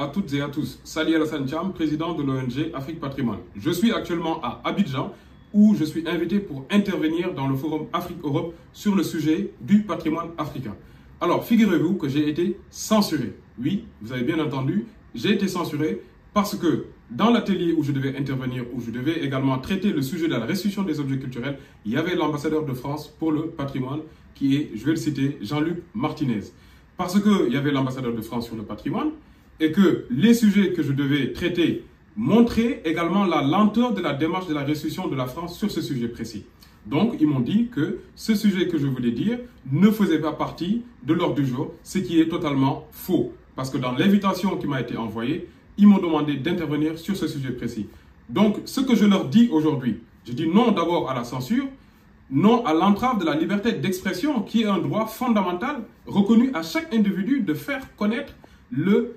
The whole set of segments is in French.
à toutes et à tous. Sali Alassane Thiam, président de l'ONG Afrique Patrimoine. Je suis actuellement à Abidjan où je suis invité pour intervenir dans le forum Afrique-Europe sur le sujet du patrimoine africain. Alors, figurez-vous que j'ai été censuré. Oui, vous avez bien entendu, j'ai été censuré parce que dans l'atelier où je devais intervenir, où je devais également traiter le sujet de la restitution des objets culturels, il y avait l'ambassadeur de France pour le patrimoine qui est, je vais le citer, Jean-Luc Martinez. Parce qu'il y avait l'ambassadeur de France sur le patrimoine et que les sujets que je devais traiter montraient également la lenteur de la démarche de la restitution de la France sur ce sujet précis. Donc, ils m'ont dit que ce sujet que je voulais dire ne faisait pas partie de l'ordre du jour, ce qui est totalement faux. Parce que dans l'invitation qui m'a été envoyée, ils m'ont demandé d'intervenir sur ce sujet précis. Donc, ce que je leur dis aujourd'hui, je dis non d'abord à la censure, non à l'entrave de la liberté d'expression qui est un droit fondamental reconnu à chaque individu de faire connaître le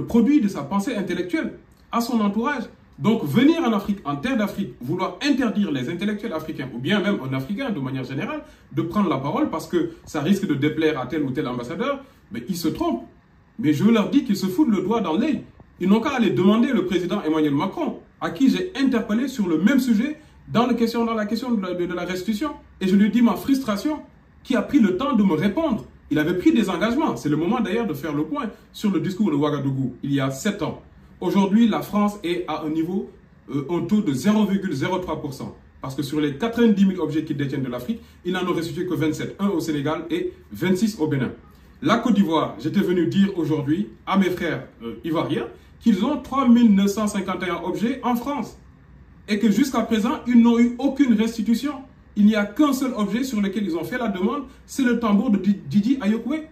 produit de sa pensée intellectuelle à son entourage. Donc venir en Afrique, en terre d'Afrique, vouloir interdire les intellectuels africains ou bien même un Africain de manière générale de prendre la parole parce que ça risque de déplaire à tel ou tel ambassadeur, mais ils se trompent. Mais je leur dis qu'ils se foutent le doigt dans l'œil. Ils n'ont qu'à aller demander le président Emmanuel Macron, à qui j'ai interpellé sur le même sujet dans la question de la restitution. Et je lui dis ma frustration, qui a pris le temps de me répondre. Il avait pris des engagements. C'est le moment d'ailleurs de faire le point sur le discours de Ouagadougou, il y a 7 ans. Aujourd'hui, la France est à un niveau, un taux de 0,03%. Parce que sur les 90 000 objets qu'ils détiennent de l'Afrique, ils n'en ont restitué que 27, 1 au Sénégal et 26 au Bénin. La Côte d'Ivoire, j'étais venu dire aujourd'hui à mes frères ivoiriens qu'ils ont 3 951 objets en France. Et que jusqu'à présent, ils n'ont eu aucune restitution. Il n'y a qu'un seul objet sur lequel ils ont fait la demande, c'est le tambour de Didi Ayokwe.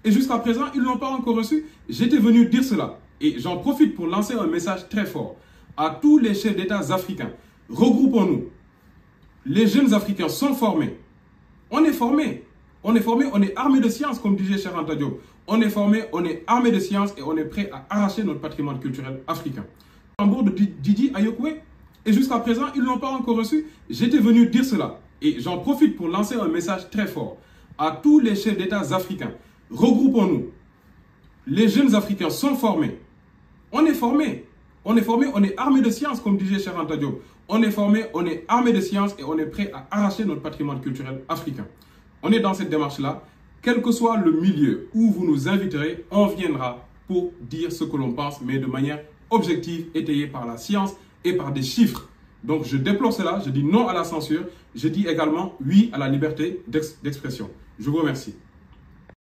Et jusqu'à présent, ils ne l'ont pas encore reçu. J'étais venu dire cela. Et j'en profite pour lancer un message très fort à tous les chefs d'État africains. Regroupons-nous. Les jeunes Africains sont formés. On est formés. On est formés, on est armés de science, comme disait Cheikh Anta Diop. On est formés, on est armés de science et on est prêt à arracher notre patrimoine culturel africain. Le tambour de Didi Ayokwe. Et jusqu'à présent, ils ne l'ont pas encore reçu. J'étais venu dire cela. Et j'en profite pour lancer un message très fort à tous les chefs d'État africains. Regroupons-nous. Les jeunes Africains sont formés. On est formés. On est formés, on est armés de science, comme disait Cheikh Anta Diop. On est formés, on est armés de science et on est prêt à arracher notre patrimoine culturel africain. On est dans cette démarche-là. Quel que soit le milieu où vous nous inviterez, on viendra pour dire ce que l'on pense, mais de manière objective, étayée par la science et par des chiffres. Donc je déplore cela, je dis non à la censure, je dis également oui à la liberté d'expression. Je vous remercie.